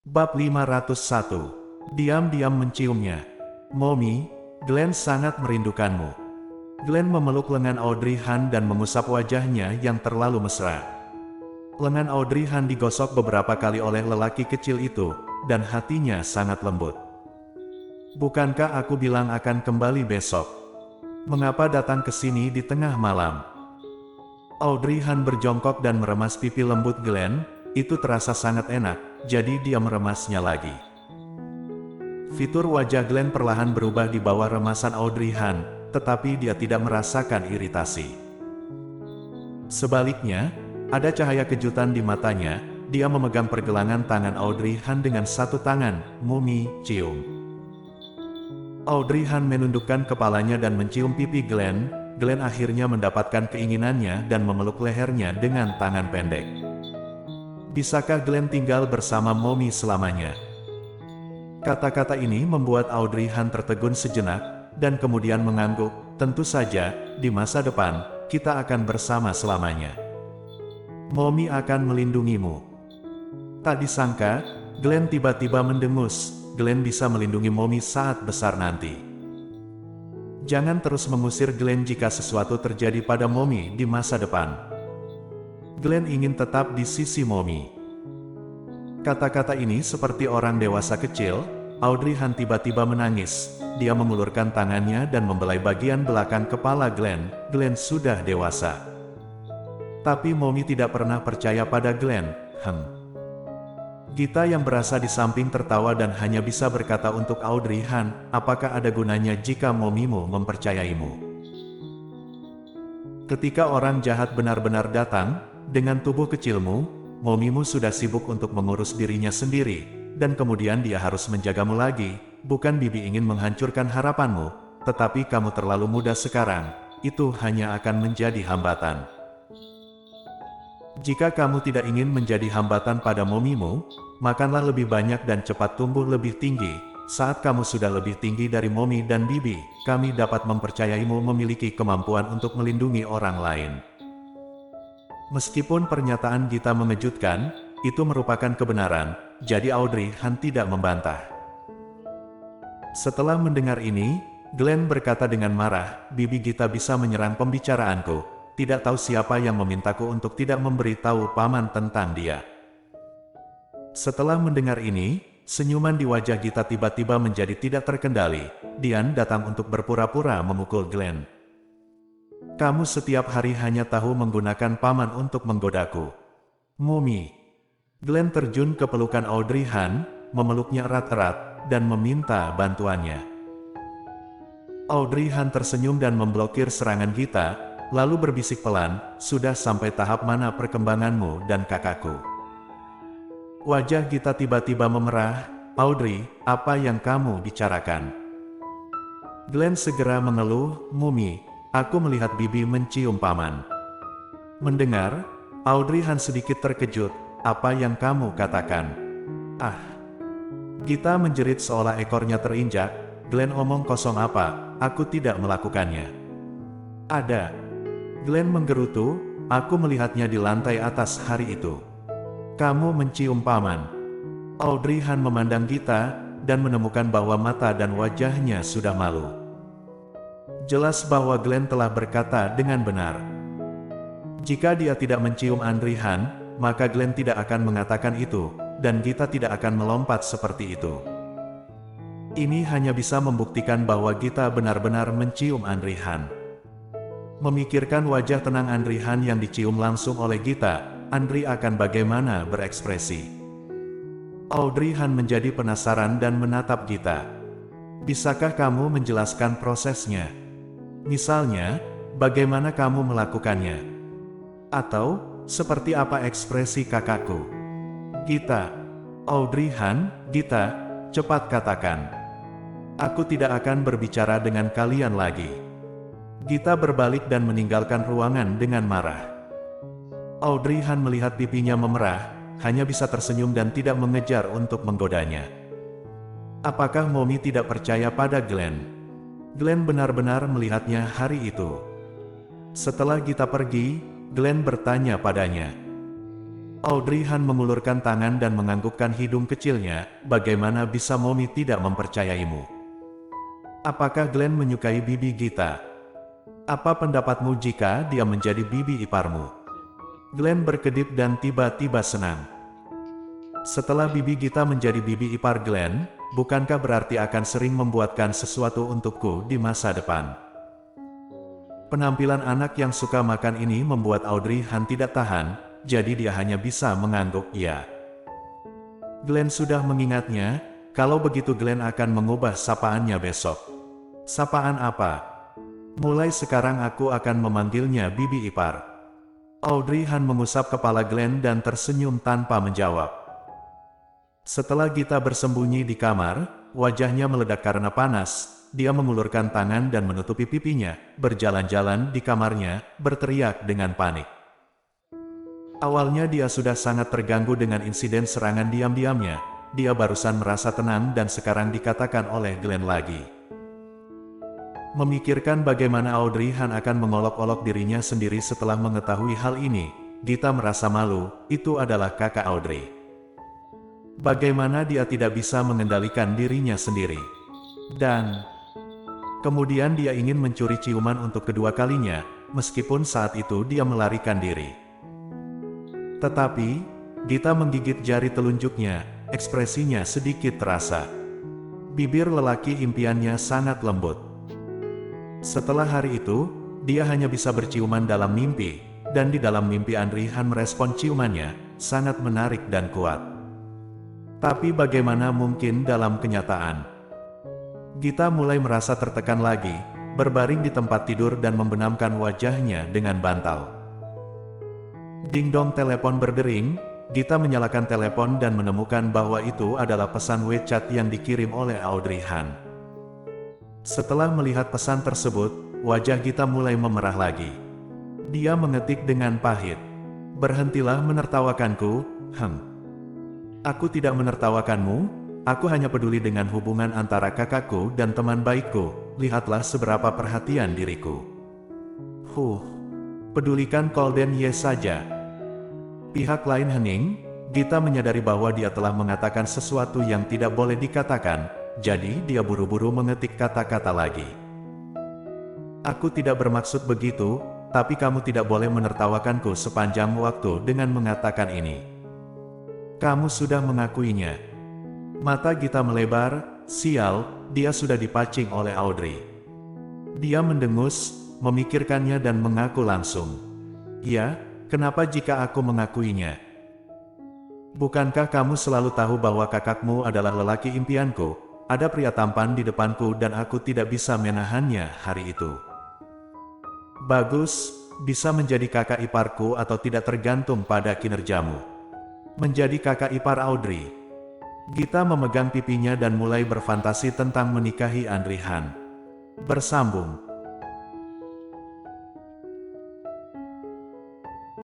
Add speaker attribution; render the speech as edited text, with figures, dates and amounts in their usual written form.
Speaker 1: Bab 501. Diam-diam menciumnya. Mommy, Glenn sangat merindukanmu. Glenn memeluk lengan Audrey Han dan mengusap wajahnya yang terlalu mesra. Lengan Audrey Han digosok beberapa kali oleh lelaki kecil itu, dan hatinya sangat lembut. Bukankah aku bilang akan kembali besok? Mengapa datang ke sini di tengah malam? Audrey Han berjongkok dan meremas pipi lembut Glenn. Itu terasa sangat enak, jadi dia meremasnya lagi. Fitur wajah Glenn perlahan berubah di bawah remasan Audrey Han, tetapi dia tidak merasakan iritasi. Sebaliknya, ada cahaya kejutan di matanya. Dia memegang pergelangan tangan Audrey Han dengan satu tangan. Mumi, cium. Audrey Han menundukkan kepalanya dan mencium pipi Glenn. Glenn akhirnya mendapatkan keinginannya dan memeluk lehernya dengan tangan pendek. Bisakah Glenn tinggal bersama Mommy selamanya? Kata-kata ini membuat Audrey Han tertegun sejenak, dan kemudian mengangguk. Tentu saja, di masa depan, kita akan bersama selamanya. Mommy akan melindungimu. Tak disangka, Glenn tiba-tiba mendengus. Glenn bisa melindungi Mommy saat besar nanti. Jangan terus mengusir Glenn jika sesuatu terjadi pada Mommy di masa depan. Glenn ingin tetap di sisi Mommy. Kata-kata ini seperti orang dewasa kecil. Audrey Han tiba-tiba menangis. Dia mengulurkan tangannya dan membelai bagian belakang kepala Glenn. Glenn sudah dewasa. Tapi Mommy tidak pernah percaya pada Glenn. Gita yang berasa di samping tertawa dan hanya bisa berkata untuk Audrey Han, apakah ada gunanya jika Mommymu mempercayaimu? Ketika orang jahat benar-benar datang, dengan tubuh kecilmu, Mommymu sudah sibuk untuk mengurus dirinya sendiri, dan kemudian dia harus menjagamu lagi. Bukan Bibi ingin menghancurkan harapanmu, tetapi kamu terlalu muda sekarang, itu hanya akan menjadi hambatan. Jika kamu tidak ingin menjadi hambatan pada Mommymu, makanlah lebih banyak dan cepat tumbuh lebih tinggi. Saat kamu sudah lebih tinggi dari Mommy dan Bibi, kami dapat mempercayaimu memiliki kemampuan untuk melindungi orang lain. Meskipun pernyataan Gita mengejutkan, itu merupakan kebenaran, jadi Audrey Han tidak membantah. Setelah mendengar ini, Glenn berkata dengan marah, Bibi Gita bisa menyerang pembicaraanku, tidak tahu siapa yang memintaku untuk tidak memberitahu paman tentang dia. Setelah mendengar ini, senyuman di wajah Gita tiba-tiba menjadi tidak terkendali. Dian datang untuk berpura-pura memukul Glenn. Kamu setiap hari hanya tahu menggunakan paman untuk menggodaku. Mommy. Glenn terjun ke pelukan Audrey Han, memeluknya erat-erat, dan meminta bantuannya. Audrey Han tersenyum dan memblokir serangan Gita, lalu berbisik pelan, sudah sampai tahap mana perkembanganmu dan kakakku? Wajah Gita tiba-tiba memerah. Audrey, apa yang kamu bicarakan? Glenn segera mengeluh, Mommy. Aku melihat Bibi mencium paman. Mendengar, Audrey Han sedikit terkejut. Apa yang kamu katakan? Ah. Gita menjerit seolah ekornya terinjak. Glenn omong kosong apa, aku tidak melakukannya. Ada. Glenn menggerutu, aku melihatnya di lantai atas hari itu. Kamu mencium paman. Audrey Han memandang Gita, dan menemukan bahwa mata dan wajahnya sudah malu. Jelas bahwa Glenn telah berkata dengan benar. Jika dia tidak mencium Audrey Han, maka Glenn tidak akan mengatakan itu, dan Gita tidak akan melompat seperti itu. Ini hanya bisa membuktikan bahwa Gita benar-benar mencium Audrey Han. Memikirkan wajah tenang Audrey Han yang dicium langsung oleh Gita, Audrey akan bagaimana berekspresi. Audrey Han menjadi penasaran dan menatap Gita. Bisakah kamu menjelaskan prosesnya? Misalnya, bagaimana kamu melakukannya? Atau, seperti apa ekspresi kakakku? Gita. Audrey Han, Gita, cepat katakan. Aku tidak akan berbicara dengan kalian lagi. Gita berbalik dan meninggalkan ruangan dengan marah. Audrey Han melihat pipinya memerah, hanya bisa tersenyum dan tidak mengejar untuk menggodanya. Apakah Mommy tidak percaya pada Glenn? Glenn benar-benar melihatnya hari itu. Setelah Gita pergi, Glenn bertanya padanya. Audrey Han mengulurkan tangan dan menganggukkan hidung kecilnya. Bagaimana bisa Mommy tidak mempercayaimu? Apakah Glenn menyukai bibi Gita? Apa pendapatmu jika dia menjadi bibi iparmu? Glenn berkedip dan tiba-tiba senang. Setelah bibi Gita menjadi bibi ipar Glenn, bukankah berarti akan sering membuatkan sesuatu untukku di masa depan? Penampilan anak yang suka makan ini membuat Audrey Han tidak tahan, jadi dia hanya bisa mengangguk iya. Glenn sudah mengingatnya, kalau begitu Glenn akan mengubah sapaannya besok. Sapaan apa? Mulai sekarang aku akan memanggilnya bibi ipar. Audrey Han mengusap kepala Glenn dan tersenyum tanpa menjawab. Setelah Gita bersembunyi di kamar, wajahnya meledak karena panas. Dia mengulurkan tangan dan menutupi pipinya, berjalan-jalan di kamarnya, berteriak dengan panik. Awalnya dia sudah sangat terganggu dengan insiden serangan diam-diamnya. Dia barusan merasa tenang dan sekarang dikatakan oleh Glenn lagi. Memikirkan bagaimana Audrey Han akan mengolok-olok dirinya sendiri setelah mengetahui hal ini, Gita merasa malu. Itu adalah kakak Audrey. Bagaimana dia tidak bisa mengendalikan dirinya sendiri. Dan kemudian dia ingin mencuri ciuman untuk kedua kalinya, meskipun saat itu dia melarikan diri. Tetapi, Gita menggigit jari telunjuknya, ekspresinya sedikit terasa. Bibir lelaki impiannya sangat lembut. Setelah hari itu, dia hanya bisa berciuman dalam mimpi, dan di dalam mimpi Audrey Han merespon ciumannya, sangat menarik dan kuat. Tapi bagaimana mungkin dalam kenyataan? Gita mulai merasa tertekan lagi, berbaring di tempat tidur dan membenamkan wajahnya dengan bantal. Ding-dong telepon berdering, Gita menyalakan telepon dan menemukan bahwa itu adalah pesan WeChat yang dikirim oleh Audrey Han. Setelah melihat pesan tersebut, wajah Gita mulai memerah lagi. Dia mengetik dengan pahit. "Berhentilah menertawakanku, Aku tidak menertawakanmu, aku hanya peduli dengan hubungan antara kakakku dan teman baikku, lihatlah seberapa perhatian diriku. Pedulikan Colden Ye saja." Pihak lain hening, Gita menyadari bahwa dia telah mengatakan sesuatu yang tidak boleh dikatakan, jadi dia buru-buru mengetik kata-kata lagi. "Aku tidak bermaksud begitu, tapi kamu tidak boleh menertawakanku sepanjang waktu dengan mengatakan ini. Kamu sudah mengakuinya." Mata Gita melebar, sial, dia sudah dipacing oleh Audrey. Dia mendengus, memikirkannya dan mengaku langsung. "Ya, kenapa jika aku mengakuinya? Bukankah kamu selalu tahu bahwa kakakmu adalah lelaki impianku? Ada pria tampan di depanku dan aku tidak bisa menahannya hari itu. Bagus, bisa menjadi kakak iparku atau tidak tergantung pada kinerjamu. Menjadi kakak ipar Audrey." Gita memegang pipinya dan mulai berfantasi tentang menikahi Audrey Han. Bersambung.